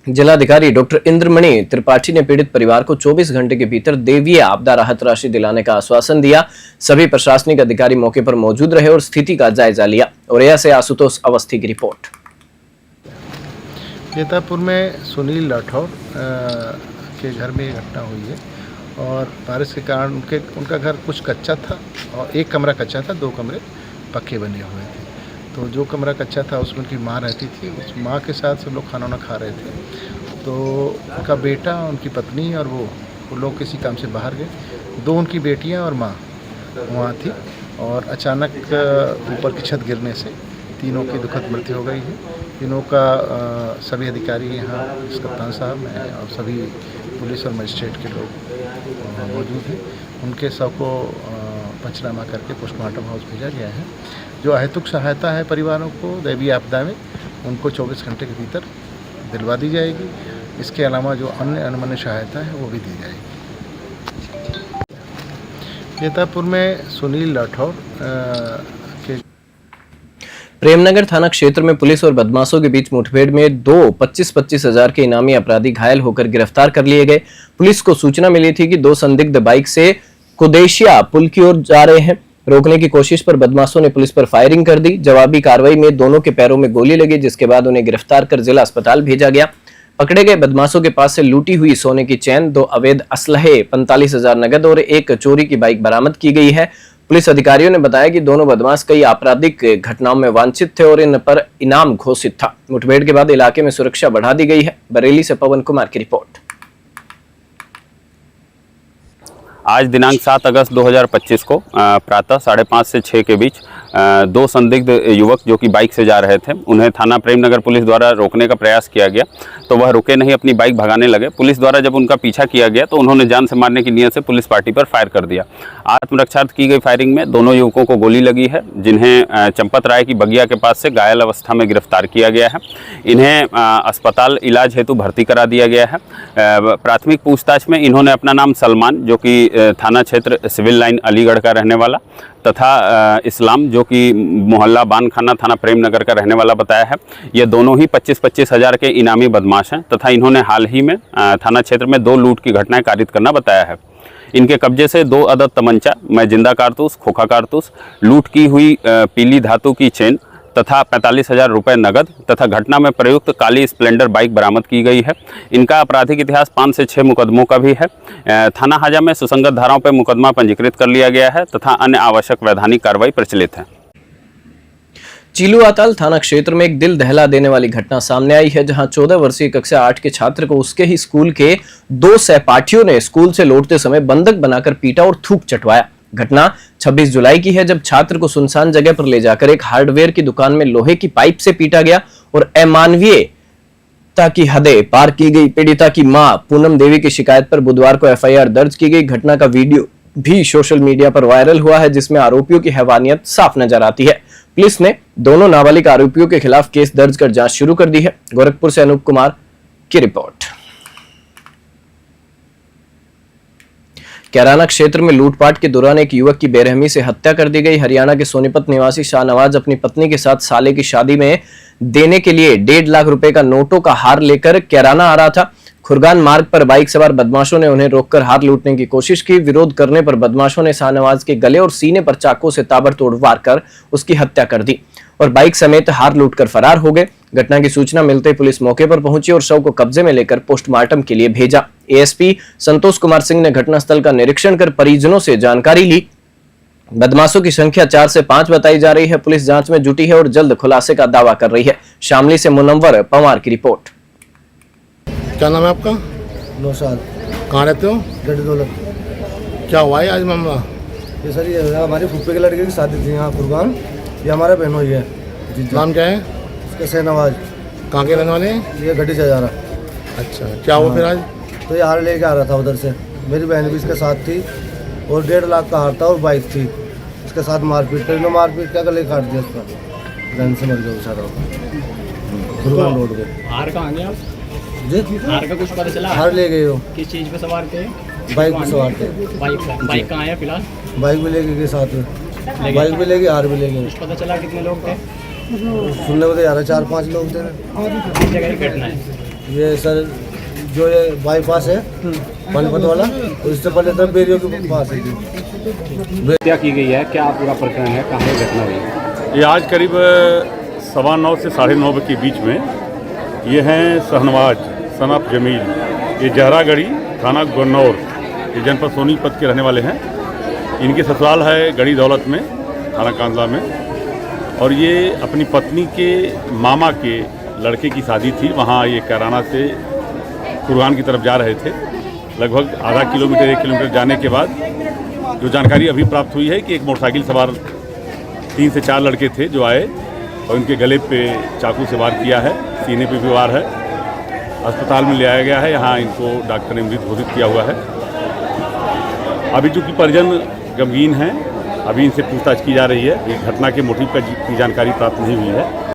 [SPEAKER 1] जिलाधिकारी डॉक्टर इंद्रमणि त्रिपाठी ने पीड़ित परिवार को 24 घंटे के भीतर दैवीय आपदा राहत राशि दिलाने का आश्वासन दिया। सभी प्रशासनिक अधिकारी मौके पर मौजूद रहे और स्थिति का जायजा लिया। औरैया से आशुतोष अवस्थी की रिपोर्ट।
[SPEAKER 16] जेतापुर में सुनील राठौर के घर में ये घटना हुई है और बारिश के कारण उनका घर कुछ कच्चा था और 1 कमरा कच्चा था, 2 कमरे पक्के बने हुए थे। तो जो कमरा कच्चा था उसमें उनकी माँ रहती थी, उस माँ के साथ सब लोग खाना वाना खा रहे थे। तो उनका बेटा, उनकी पत्नी और वो लोग किसी काम से बाहर गए। 2 उनकी बेटियां और माँ वहाँ थी और अचानक ऊपर की छत गिरने से तीनों की दुखद मृत्यु हो गई है। तीनों का सभी अधिकारी यहाँ, कप्तान साहब मैं और सभी पुलिस और मजिस्ट्रेट के लोग मौजूद हैं। उनके शव को पंचनामा करके पोस्टमार्टम हाउस भेजा गया है। जो अहेतुक सहायता है परिवारों को दैवीय आपदा में, उनको 24 घंटे के भीतर दिलवा दी जाएगी। इसके अलावा जो अन्य अनमन्य सहायता है वो भी दी जाएगी। जेतापुर में सुनील राठौर के
[SPEAKER 1] प्रेमनगर थाना क्षेत्र में पुलिस और बदमाशों के बीच मुठभेड़ में 2 25-25 हजार के इनामी अपराधी घायल होकर गिरफ्तार कर लिए गए। पुलिस को सूचना मिली थी कि 2 संदिग्ध बाइक से कुदेशिया पुल की ओर जा रहे हैं। रोकने की कोशिश पर बदमाशों ने पुलिस पर फायरिंग कर दी। जवाबी कार्रवाई में दोनों के पैरों में गोली लगी, जिसके बाद उन्हें गिरफ्तार कर जिला अस्पताल भेजा गया। पकड़े गए बदमाशों के पास से लूटी हुई सोने की चैन, 2 अवैध असलहे, 45,000 नगद और 1 चोरी की बाइक बरामद की गई है। पुलिस अधिकारियों ने बताया कि दोनों बदमाश कई आपराधिक घटनाओं में वांछित थे और इन पर इनाम घोषित था। मुठभेड़ के बाद इलाके में सुरक्षा बढ़ा दी गई है। बरेली से पवन कुमार की रिपोर्ट।
[SPEAKER 17] आज दिनांक 7 अगस्त 2025 को प्रातः 5:30 से 6 के बीच दो संदिग्ध युवक जो कि बाइक से जा रहे थे, उन्हें थाना प्रेमनगर पुलिस द्वारा रोकने का प्रयास किया गया तो वह रुके नहीं, अपनी बाइक भगाने लगे। पुलिस द्वारा जब उनका पीछा किया गया तो उन्होंने जान से मारने की नीयत से पुलिस पार्टी पर फायर कर दिया। आत्मरक्षार्थ की गई फायरिंग में दोनों युवकों को गोली लगी है, जिन्हें चंपत राय की बगिया के पास से घायल अवस्था में गिरफ्तार किया गया है। इन्हें अस्पताल इलाज हेतु भर्ती करा दिया गया है। प्राथमिक पूछताछ में इन्होंने अपना नाम सलमान, जो कि थाना क्षेत्र सिविल लाइन अलीगढ़ का रहने वाला, तथा इस्लाम, जो कि मोहल्ला बानखाना थाना प्रेमनगर का रहने वाला बताया है। ये दोनों ही 25-25 हज़ार के इनामी बदमाश हैं तथा इन्होंने हाल ही में थाना क्षेत्र में 2 लूट की घटनाएं कारित करना बताया है। इनके कब्जे से 2 अदद तमंचा में जिंदा कारतूस, खोखा कारतूस, लूट की हुई पीली धातु की चेन तथा 45,000 रुपये नगद तथा घटना में प्रयुक्त काली स्प्लेंडर बाइक बरामद की गई है। इनका आपराधिक इतिहास 5 से 6 मुकदमों का भी है। थाना हाजा में सुसंगत धाराओं पर मुकदमा पंजीकृत कर लिया गया है तथा अन्य आवश्यक वैधानिक कार्रवाई प्रचलित है।
[SPEAKER 1] चीलुआताल थाना क्षेत्र में एक दिल दहला देने वाली घटना सामने आई है, जहां 14 वर्षीय कक्षा 8 के छात्र को उसके ही स्कूल के 2 सहपाठियों ने स्कूल से लौटते समय बंधक बनाकर पीटा और थूक चटवाया। घटना 26 जुलाई की है, जब छात्र को सुनसान जगह पर ले जाकर एक हार्डवेयर की दुकान में लोहे की पाइप से पीटा गया और अमानवीयता की हदें पार की गई। पीड़िता की मां पूनम देवी की शिकायत पर बुधवार को एफआईआर दर्ज की गई। घटना का वीडियो भी सोशल मीडिया पर वायरल हुआ है, जिसमें आरोपियों की हैवानियत साफ नजर आती है। पुलिस ने दोनों नाबालिग आरोपियों के खिलाफ केस दर्ज कर जांच शुरू कर दी है। गोरखपुर से अनूप कुमार की रिपोर्ट। कैराना क्षेत्र में लूटपाट के दौरान एक युवक की बेरहमी से हत्या कर दी गई। हरियाणा के सोनीपत निवासी शाहनवाज अपनी पत्नी के साथ साले की शादी में देने के लिए 1.5 लाख रुपए का नोटों का हार लेकर कैराना आ रहा था। खुरगान मार्ग पर बाइक सवार बदमाशों ने उन्हें रोककर हार लूटने की कोशिश की। विरोध करने पर बदमाशों ने शाहनवाज के गले और सीने पर चाकू से ताबड़तोड़ वार कर उसकी हत्या कर दी और बाइक समेत हार लूटकर फरार हो गए। घटना की सूचना मिलते ही पुलिस मौके पर पहुंची और शव को कब्जे में लेकर पोस्टमार्टम के लिए भेजा। एएसपी संतोष कुमार सिंह ने घटनास्थल का निरीक्षण कर परिजनों से जानकारी ली। बदमाशों की संख्या 4 से 5 बताई जा रही है। पुलिस जांच में जुटी है और जल्द खुलासे का दावा कर रही है। शामली से मुनव्वर पवार की रिपोर्ट।
[SPEAKER 18] क्या नाम है आपका?
[SPEAKER 19] 9 साल।
[SPEAKER 18] कहाँ रहते हो?
[SPEAKER 19] गढ़ दौलत।
[SPEAKER 18] क्या हुआ है आज मामला?
[SPEAKER 19] ये सर ये हमारे फुप्पे के लड़के की शादी थी यहाँ कुर्बान। ये हमारा बहन हुई है।
[SPEAKER 18] नाम क्या है?
[SPEAKER 19] इसका शाहनवाज।
[SPEAKER 18] कहाँ के रहने वाले हैं?
[SPEAKER 19] ये गड्डी से जा रहा।
[SPEAKER 18] अच्छा, क्या हुआ फिर आज?
[SPEAKER 19] तो ये हार लेके आ रहा था उधर से। मेरी बहन भी इसके साथ थी और 1.5 लाख का हार था और बाइक थी। इसके साथ मारपीट कर, मारपीट क्या गले काट दिया उसका, गन से मर गया बेचारा कुर्बान रोड पे।
[SPEAKER 20] हार कहाँ गया
[SPEAKER 19] जी?
[SPEAKER 20] हार का कुछ पता चला?
[SPEAKER 19] हार ले गए हो।
[SPEAKER 20] किस चीज़ पे सवार थे?
[SPEAKER 19] बाइक पे सवार थे।
[SPEAKER 20] बाइक कहाँ है फिलहाल?
[SPEAKER 19] बाइक भी लेके गए साथ में, बाइक भी लेके हार भी ले गए।
[SPEAKER 20] कुछ पता चला कितने लोग थे?
[SPEAKER 19] सुनने को तो यार 4-5 लोग थे।
[SPEAKER 20] किस जगह की घटना है?
[SPEAKER 19] ये सर जो ये बाईपास है पानीपत वाला, तो इससे पहले तब बेरियो के पास है।
[SPEAKER 21] हत्या की गई है, क्या पूरा प्रकरण है, कहाँ घटना हुई?
[SPEAKER 22] ये आज करीब 9:15 से 9:30 के बीच में ये हैं शहनवाज सन ऑफ जमील। ये जहरागढ़ी थाना गुन्नौर, ये जनपद सोनीपत के रहने वाले हैं। इनकी ससुराल है गढ़ी दौलत में, थाना कांदला में। और ये अपनी पत्नी के मामा के लड़के की शादी थी, वहाँ ये कैराना से कुर्बान की तरफ जा रहे थे। लगभग आधा किलोमीटर 1 किलोमीटर जाने के बाद जो जानकारी अभी प्राप्त हुई है कि एक मोटरसाइकिल सवार 3 से 4 लड़के थे जो आए और उनके गले पे चाकू से वार किया है, सीने पे भी वार है। अस्पताल में ले आया गया है, यहाँ इनको डॉक्टर ने मृत घोषित किया हुआ है। अभी चूँकि परिजन गमगीन हैं, अभी इनसे पूछताछ की जा रही है। ये घटना के मोटिव की जानकारी प्राप्त नहीं हुई है।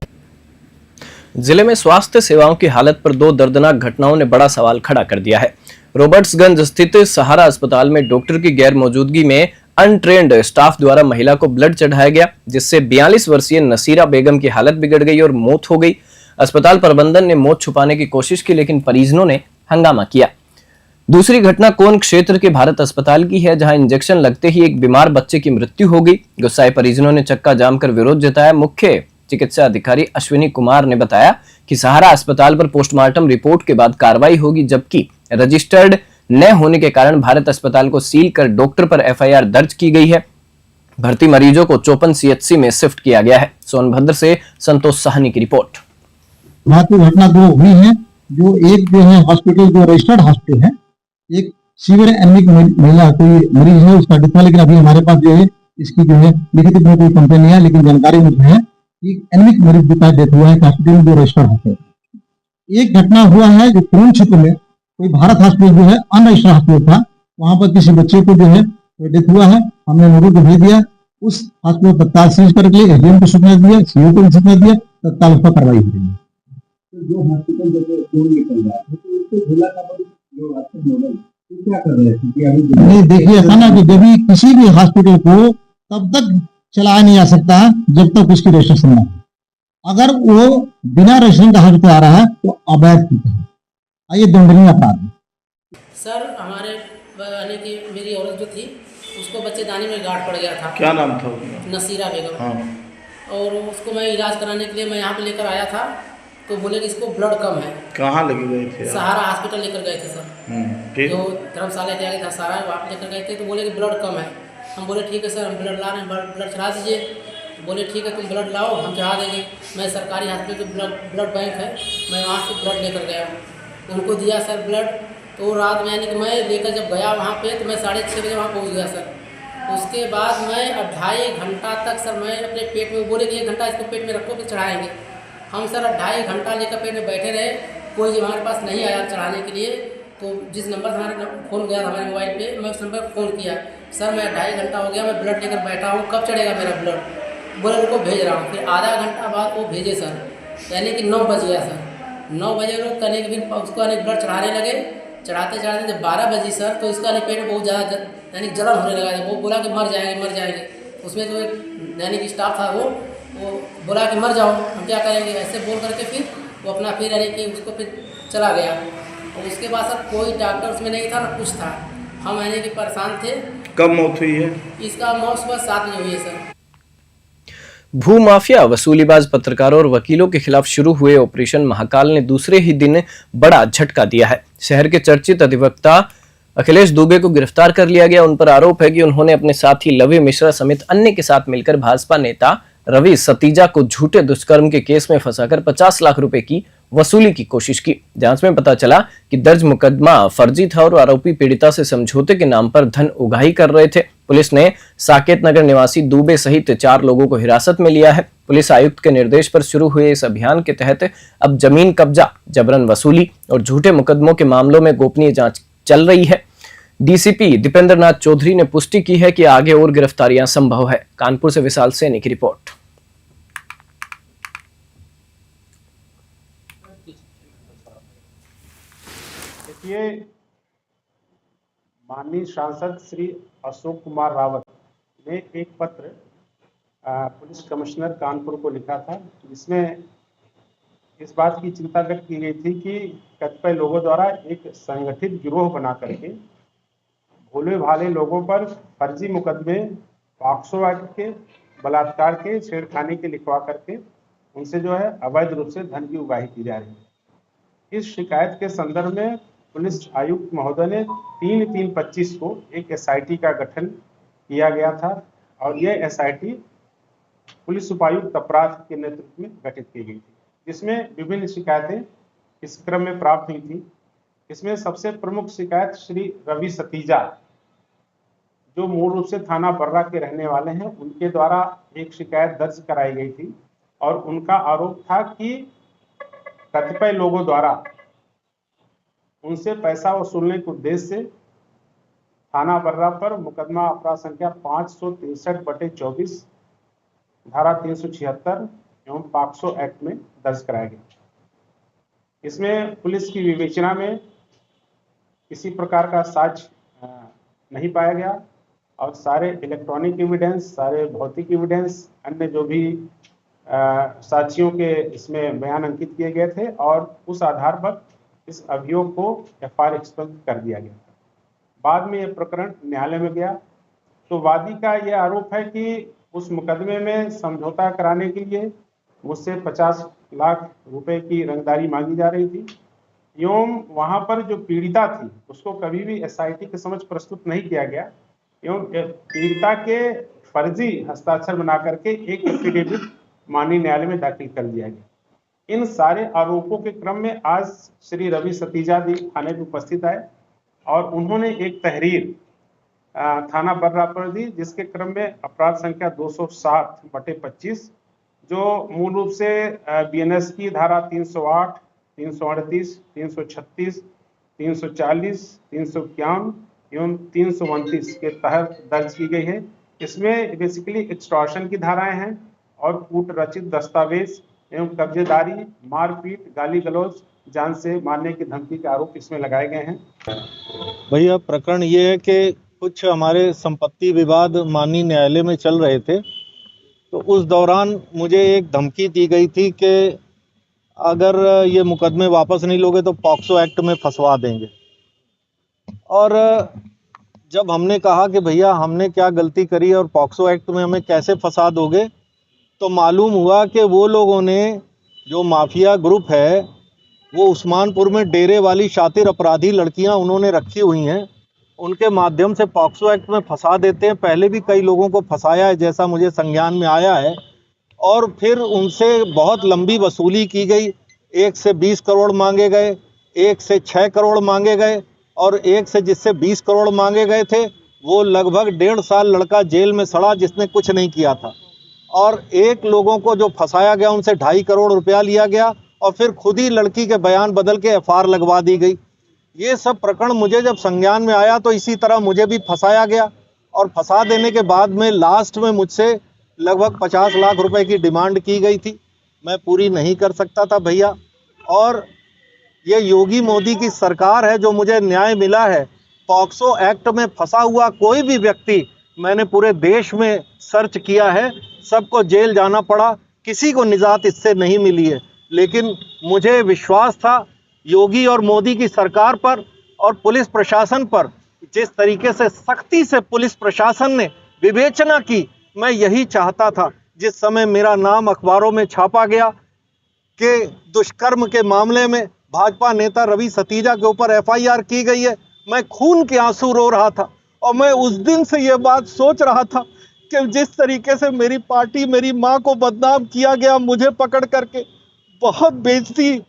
[SPEAKER 1] जिले में स्वास्थ्य सेवाओं की हालत पर 2 दर्दनाक घटनाओं ने बड़ा सवाल खड़ा कर दिया है। रॉबर्ट्सगंज स्थित सहारा अस्पताल में डॉक्टर की गैर मौजूदगी में अनट्रेन्ड स्टाफ द्वारा महिला को ब्लड चढ़ाया गया, जिससे 42 वर्षीय नसीरा बेगम की हालत बिगड़ गई और मौत हो गई। अस्पताल प्रबंधन ने मौत छुपाने की कोशिश की, लेकिन परिजनों ने हंगामा किया। दूसरी घटना कोन क्षेत्र के भारत अस्पताल की है, जहां इंजेक्शन लगते ही एक बीमार बच्चे की मृत्यु हो गई। गुस्साए परिजनों ने चक्का जाम कर विरोध जताया। मुख्य चिकित्सा अधिकारी अश्विनी कुमार ने बताया कि सहारा अस्पताल पर पोस्टमार्टम रिपोर्ट के बाद कार्रवाई होगी, जबकि रजिस्टर्ड न होने के कारण भारत अस्पताल को सील कर डॉक्टर पर एफआईआर दर्ज की गई है। भर्ती मरीजों को चौपन सीएचसी में शिफ्ट किया गया है। सोनभद्र से संतोष साहनी की रिपोर्ट।
[SPEAKER 23] वहाँ की घटना 2 हुई है, जो एक जो है हॉस्पिटल जो रजिस्टर्ड हॉस्पिटल है, एक सीवियर एनीमिक महिला कोई मरीज है, उसका डेथ हुआ, लेकिन अभी हमारे पास जो है इसकी जो है लिखित में कोई कंप्लेन नहीं है, लेकिन जानकारी मुझे है कि एनिमिक मरीज का डेथ हुआ है हॉस्पिटल में जो रजिस्टर होते हैं। एक घटना हुआ है जो पूर्ण क्षेत्र में कोई भारत हॉस्पिटल जो है अनरजिस्टर्ड हॉस्पिटल था, वहां पर किसी बच्चे को जो है डेथ हुआ है। हमने लोगों को भेज दिया, उस हॉस्पिटल तत्काल सीज करके लिए एसडीएम को सूचना दिया, सीओ को सूचना दिया, तत्काल उस पर कार्रवाई हो रही है। जो हॉस्पिटल निकल रहा है तो उसको जिला का जो आपके मॉडल क्या कर रहे हैं? नहीं, देखिए ऐसा ना कि जब भी किसी भी हॉस्पिटल को तब तक चलाया नहीं जा सकता जब तक उसकी रजिस्ट्रेशन ना हो। अगर वो बिना रजिस्ट्रेशन का हॉस्पिटल आ रहा है तो अवैध है, ये दंडनीय अपराध है।
[SPEAKER 2] सर हमारे यानी कि मेरी औरत जो थी उसको बच्चेदानी में गांठ पड़ गया था।
[SPEAKER 18] क्या नाम था?
[SPEAKER 2] नसीरा बेगम।
[SPEAKER 18] हाँ।
[SPEAKER 2] और उसको मैं इलाज कराने के लिए मैं यहाँ पे लेकर आया था, तो बोले कि इसको ब्लड कम है।
[SPEAKER 18] कहाँ लेके गए थे?
[SPEAKER 2] सहारा हॉस्पिटल लेकर गए थे सर, जो धर्मशाला के आगे था सहारा, वहाँ पे लेकर गए थे। तो बोले कि ब्लड कम है। हम बोले ठीक है सर, हम ब्लड ला रहे हैं, ब्लड चढ़ा दीजिए। तो बोले ठीक है तुम ब्लड लाओ, हम चढ़ा देंगे। मैं सरकारी हॉस्पिटल जो ब्लड बैंक है, मैं वहाँ से ब्लड लेकर गया, उनको दिया सर ब्लड। तो रात में यानी कि मैं लेकर जब गया वहाँ पे तो मैं 6:30 बजे वहाँ पहुँच गया सर। उसके बाद मैं 2.5 घंटा तक सर मैं अपने पेट में, बोले कि 1 घंटा इसको पेट में रखो फिर चढ़ाएँगे। हम सर 2.5 घंटा लेकर पेट में बैठे रहे, कोई हमारे पास नहीं आया चढ़ाने के लिए। तो जिस नंबर से हमारे फ़ोन गया था हमारे मोबाइल पे, मैं उस नंबर पर फ़ोन किया, सर मैं 2.5 घंटा हो गया मैं ब्लड लेकर बैठा हूँ, कब चढ़ेगा मेरा ब्लड? बोले उनको भेज रहा हूँ। फिर आधा घंटा बाद वो भेजे सर, यानी कि 9 बज गया सर। 9 बजे लोग करने के फिर उसको यानी ब्लड चढ़ाने लगे। चढ़ाते चढ़ाते जब 12 बजी सर, तो इसका पेट में बहुत ज़्यादा यानी जलन होने लगा। वो बोला कि मर जाएंगे। उसमें जो यानी कि स्टाफ था वो बोला कि मर जाओ, हम क्या करेंगे, ऐसे बोल करके फिर वो अपना फिर यानी कि उसको फिर चला गया। और उसके बाद सर कोई डॉक्टर उसमें नहीं था ना कुछ था, हम यानी कि परेशान थे।
[SPEAKER 18] कब मौत हुई है?
[SPEAKER 2] इसका मौत सुबह 7 बजे हुई है सर।
[SPEAKER 1] भूमाफिया वसूलीबाज पत्रकारों और वकीलों के खिलाफ शुरू हुए ऑपरेशन महाकाल ने दूसरे ही दिन बड़ा झटका दिया है। शहर के चर्चित अधिवक्ता अखिलेश दुबे को गिरफ्तार कर लिया गया। उन पर आरोप है कि उन्होंने अपने साथी लवी मिश्रा समेत अन्य के साथ मिलकर भाजपा नेता रवि सतीजा को झूठे दुष्कर्म के केस में फंसाकर 50 लाख रुपए की वसूली की कोशिश की। जांच में पता चला कि दर्ज मुकदमा फर्जी था और आरोपी पीड़िता से समझौते के नाम पर धन उगाही कर रहे थे। पुलिस ने साकेत नगर निवासी दुबे सहित 4 लोगों को हिरासत में लिया है। पुलिस आयुक्त के निर्देश पर शुरू हुए इस अभियान के तहत अब जमीन कब्जा, जबरन वसूली और झूठे मुकदमों के मामलों में गोपनीय जांच चल रही है। डीसीपी दीपेंद्र नाथ चौधरी ने पुष्टि की है कि आगे और गिरफ्तारियां संभव है। कानपुर से विशाल सैनी की रिपोर्ट।
[SPEAKER 3] देखिए, माननीय सांसद श्री अशोक कुमार रावत ने एक पत्र पुलिस कमिश्नर कानपुर को लिखा था, जिसमें इस बात की चिंता व्यक्त की गई थी कि कतिपय लोगों द्वारा एक संगठित गिरोह बना करके भोले भाले लोगों पर फर्जी मुकदमे, पॉक्सो एक्ट के, बलात्कार के, छेड़खानी के लिखवा करके उनसे जो है अवैध रूप से धन की उगाही की जा रही है। इस शिकायत के संदर्भ में पुलिस आयुक्त महोदय ने 3/3/25 को एक एसआईटी का गठन किया गया था और यह एसआईटी पुलिस उपायुक्त अपराध के नेतृत्व में गठित की गई थी, जिसमें विभिन्न शिकायतें इस क्रम में प्राप्त हुई थी। इसमें सबसे प्रमुख शिकायत श्री रवि सतीजा, जो मूल रूप से थाना बर्रा के रहने वाले हैं, उनके द्वारा एक शिकायत दर्ज कराई गई थी और उनका आरोप था कि कतिपय लोगों द्वारा उनसे पैसा वसूलने के उद्देश्य से थाना बर्रा पर मुकदमा अपराध संख्या 563/24 धारा 376 एवं पॉक्सो एक्ट में दर्ज कराया गया। इसमें पुलिस की विवेचना में किसी प्रकार का साक्ष्य नहीं पाया गया और सारे इलेक्ट्रॉनिक एविडेंस, सारे भौतिक एविडेंस, अन्य जो भी साक्षियों के इसमें बयान अंकित किए गए थे और उस आधार पर इस अभियोग को एफआईआर एक्सपेंड कर दिया गया। बाद में यह प्रकरण न्यायालय में गया तो वादी का यह आरोप है कि उस मुकदमे में समझौता कराने के लिए मुझसे 50 लाख रुपए की रंगदारी मांगी जा रही थी एवं वहां पर जो पीड़िता थी उसको कभी भी एसआईटी के समक्ष प्रस्तुत नहीं किया गया एवं पीड़िता के फर्जी हस्ताक्षर बना करके एक एफिडेविट माननीय न्यायालय में दाखिल कर दिया गया। इन सारे आरोपों के क्रम में आज श्री रवि सतीजा थाने में उपस्थित आए और उन्होंने एक तहरीर थाना बर्रापरदी, जिसके क्रम में अपराध संख्या 260/25 जो मूल रूप से बीएनएस की धारा 308, 338, 336, 340, 351 एवं 329 के तहत दर्ज की गई है। इसमें बेसिकली एक्सटॉर्शन की धाराएं हैं और कूट रचित दस्तावेज एवं कब्जेदारी, मारपीट, गाली गलौज, जान से मारने की धमकी के आरोप इसमें लगाए गए हैं।
[SPEAKER 4] भैया प्रकरण ये है कि कुछ हमारे संपत्ति विवाद माननीय न्यायालय में चल रहे थे, तो उस दौरान मुझे एक धमकी दी गई थी कि अगर ये मुकदमे वापस नहीं लोगे तो पॉक्सो एक्ट में फंसवा देंगे। और जब हमने कहा कि भैया हमने क्या गलती करी और पॉक्सो एक्ट में हमें कैसे फंसा दोगे, तो मालूम हुआ कि वो लोगों ने, जो माफिया ग्रुप है, वो उस्मानपुर में डेरे वाली शातिर अपराधी लड़कियां उन्होंने रखी हुई हैं, उनके माध्यम से पॉक्सो एक्ट में फंसा देते हैं। पहले भी कई लोगों को फंसाया है, जैसा मुझे संज्ञान में आया है, और फिर उनसे बहुत लंबी वसूली की गई। 1 से 20 करोड़ मांगे गए, 1 से 6 करोड़ मांगे गए, और 1 से जिससे 20 करोड़ मांगे गए थे वो लगभग 1.5 साल लड़का जेल में सड़ा जिसने कुछ नहीं किया था। और एक लोगों को जो फंसाया गया उनसे 2.5 करोड़ रुपया लिया गया और फिर खुद ही लड़की के बयान बदल के FR लगवा दी गई। ये सब प्रकरण मुझे जब संज्ञान में आया तो इसी तरह मुझे भी फंसाया गया, और फंसा देने के बाद में लास्ट में मुझसे लगभग 50 लाख रुपए की डिमांड की गई थी। मैं पूरी नहीं कर सकता था भैया, और ये योगी मोदी की सरकार है जो मुझे न्याय मिला है। पॉक्सो एक्ट में फंसा हुआ कोई भी व्यक्ति, मैंने पूरे देश में सर्च किया है, सबको जेल जाना पड़ा, किसी को निजात इससे नहीं मिली है। लेकिन मुझे विश्वास था योगी और मोदी की सरकार पर और पुलिस प्रशासन पर। जिस तरीके से सख्ती से पुलिस प्रशासन ने विवेचना की, मैं यही चाहता था। जिस समय मेरा नाम अखबारों में छापा गया कि दुष्कर्म के मामले में भाजपा नेता रवि सतीजा के ऊपर FIR की गई है, मैं खून के आंसू रो रहा था। और मैं उस दिन से ये बात सोच रहा था कि जिस तरीके से मेरी पार्टी, मेरी माँ को बदनाम किया गया, मुझे पकड़ करके बहुत बेइज्जती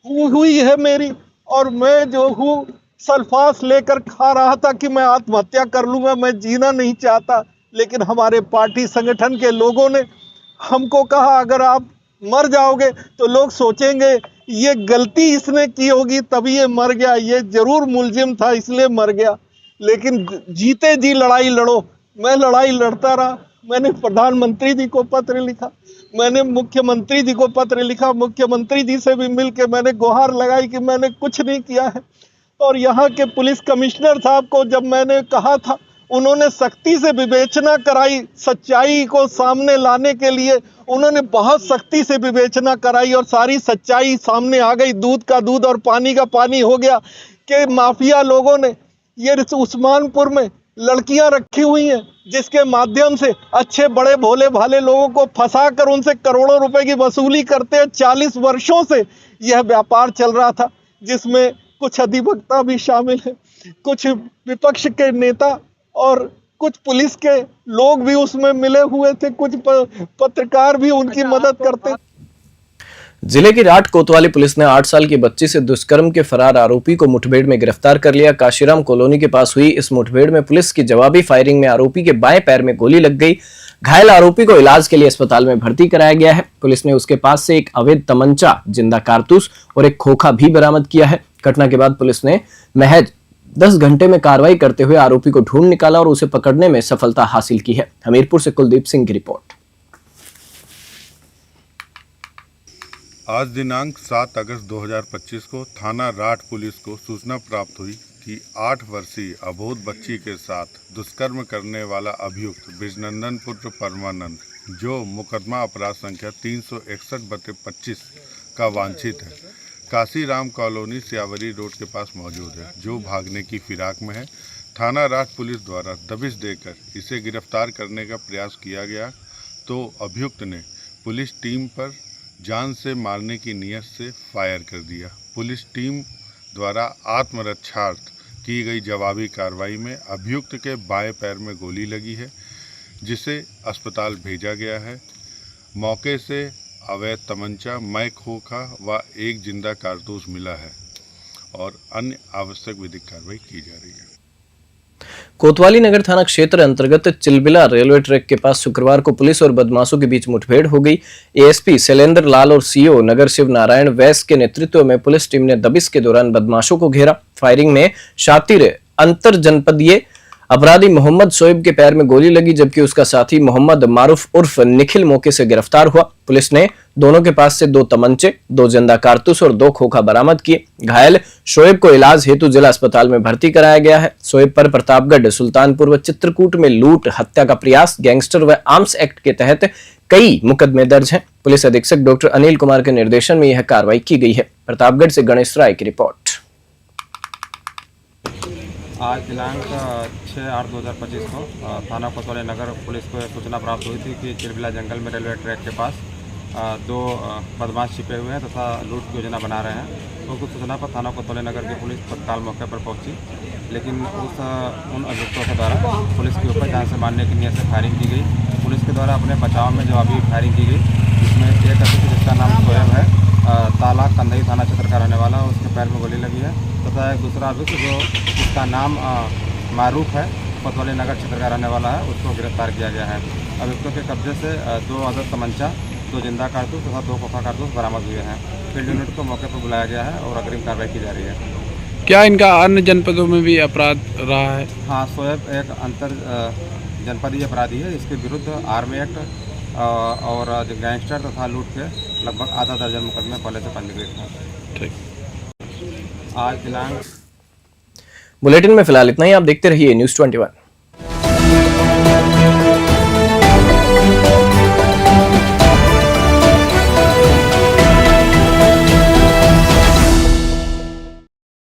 [SPEAKER 4] हुई है मेरी, और मैं जो हूँ सल्फास लेकर खा रहा था कि मैं आत्महत्या कर लूँगा, मैं जीना नहीं चाहता। लेकिन हमारे पार्टी संगठन के लोगों ने हमको कहा अगर आप मर जाओगे तो लोग सोचेंगे ये गलती इसने की होगी तभी ये मर गया, ये जरूर मुलजिम था इसलिए मर गया। लेकिन जीते जी लड़ाई लड़ो। मैं लड़ाई लड़ता रहा। मैंने प्रधानमंत्री जी को पत्र लिखा, मैंने मुख्यमंत्री जी को पत्र लिखा, मुख्यमंत्री जी से भी मिलकर मैंने गुहार लगाई कि मैंने कुछ नहीं किया है। और यहाँ के पुलिस कमिश्नर साहब को जब मैंने कहा था, उन्होंने सख्ती से विवेचना कराई, सच्चाई को सामने लाने के लिए उन्होंने बहुत सख्ती से विवेचना कराई और सारी सच्चाई सामने आ गई। दूध का दूध और पानी का पानी हो गया कि माफिया लोगों ने ये उस्मानपुर में लड़कियां रखी हुई हैं, जिसके माध्यम से अच्छे बड़े भोले भाले लोगों को फंसा कर उनसे करोड़ों रुपए की वसूली करते हैं। 40 वर्षों से यह व्यापार चल रहा था, जिसमें कुछ अधिवक्ता भी शामिल हैं, कुछ विपक्ष के नेता और कुछ पुलिस के लोग भी उसमें मिले हुए थे, कुछ पत्रकार भी उनकी मदद करते।
[SPEAKER 1] जिले की राट कोतवाली पुलिस ने 8 साल की बच्ची से दुष्कर्म के फरार आरोपी को मुठभेड़ में गिरफ्तार कर लिया। काशीराम कॉलोनी के पास हुई इस मुठभेड़ में पुलिस की जवाबी फायरिंग में आरोपी के बाएं पैर में गोली लग गई। घायल आरोपी को इलाज के लिए अस्पताल में भर्ती कराया गया है। पुलिस ने उसके पास से एक अवैध तमंचा, जिंदा कारतूस और एक खोखा भी बरामद किया है। घटना के बाद पुलिस ने महज 10 घंटे में कार्रवाई करते हुए आरोपी को ढूंढ निकाला और उसे पकड़ने में सफलता हासिल की है। हमीरपुर से कुलदीप सिंह की रिपोर्ट।
[SPEAKER 6] आज दिनांक 7 अगस्त 2025 को थाना राट पुलिस को सूचना प्राप्त हुई कि 8 वर्षीय अबोध बच्ची के साथ दुष्कर्म करने वाला अभियुक्त ब्रिजनंदन पुत्र परमानंद, जो मुकदमा अपराध संख्या 361/25 का वांछित है, काशीराम कॉलोनी सियावरी रोड के पास मौजूद है, जो भागने की फिराक में है। थाना राट पुलिस द्वारा दबिश देकर इसे गिरफ्तार करने का प्रयास किया गया तो अभियुक्त ने पुलिस टीम पर जान से मारने की नीयत से फायर कर दिया। पुलिस टीम द्वारा आत्मरक्षार्थ की गई जवाबी कार्रवाई में अभियुक्त के बाएं पैर में गोली लगी है, जिसे अस्पताल भेजा गया है। मौके से अवैध तमंचा, मै खोखा व एक जिंदा कारतूस मिला है और अन्य आवश्यक विधिक कार्रवाई की जा रही है।
[SPEAKER 1] कोतवाली नगर थाना क्षेत्र अंतर्गत चिलबिला रेलवे ट्रैक के पास शुक्रवार को पुलिस और बदमाशों के बीच मुठभेड़ हो गई। एएसपी शैलेंद्र लाल और सीओ नगर शिव नारायण वैस के नेतृत्व में पुलिस टीम ने दबिश के दौरान बदमाशों को घेरा। फायरिंग में शातिर अंतर जनपदीय अपराधी मोहम्मद शोएब के पैर में गोली लगी, जबकि उसका साथी मोहम्मद मारूफ उर्फ निखिल मौके से गिरफ्तार हुआ। पुलिस ने दोनों के पास से 2 तमंचे, 2 जिंदा कारतूस और 2 खोखा बरामद किए। घायल शोएब को इलाज हेतु जिला अस्पताल में भर्ती कराया गया है। शोएब पर प्रतापगढ़, सुल्तानपुर व चित्रकूट में लूट, हत्या का प्रयास, गैंगस्टर व आर्म्स एक्ट के तहत कई मुकदमे दर्ज हैं। पुलिस अधीक्षक डॉक्टर अनिल कुमार के निर्देशन में यह कार्रवाई की गई है। प्रतापगढ़ से गणेश राय की रिपोर्ट।
[SPEAKER 5] आज दिनांक 6/8/2025 को थाना कोतवाली नगर पुलिस को सूचना प्राप्त हुई थी कि चिलबिला जंगल में रेलवे ट्रैक के पास 2 बदमाश छिपे हुए हैं तथा लूट की योजना बना रहे हैं। उनको सूचना पर थाना कोतवाली नगर की पुलिस तत्काल मौके पर पहुंची, लेकिन उन अभियुक्तों के द्वारा पुलिस के ऊपर जान से मारने की नीयत से फायरिंग की गई। पुलिस के द्वारा अपने बचाव में जवाबी फायरिंग की गई, जिसमें एक अभियुक्त जिसका नाम शोएब है, ताला कंदई थाना क्षेत्र का रहने वाला, उसके पैर में गोली लगी है, तथा एक दूसरा अभियुक्त जिसका नाम मारूफ है, कोतवाली नगर क्षेत्र का रहने वाला है, उसको गिरफ्तार किया गया है। अभियुक्तों के कब्जे से 2 अदद तमंचा, 2 जिंदा कारतूस तथा 2 खोखा कारतूस बरामद हुए हैं। फील्ड यूनिट को मौके पर बुलाया गया है और अग्रिम कार्रवाई की जा रही है।
[SPEAKER 7] क्या इनका अन्य जनपदों में भी अपराध रहा है?
[SPEAKER 5] हाँ, शोएब एक अंतर जनपदीय अपराधी है। इसके विरुद्ध आर्मी एक्ट और गैंगस्टर तथा लूट के लगभग आधा दर्जन मुकदमे पहले से पंजीकृत हैं।
[SPEAKER 7] ठीक।
[SPEAKER 5] आज दिनांक
[SPEAKER 1] बुलेटिन में फिलहाल इतना ही। आप देखते रहिए न्यूज़ 21।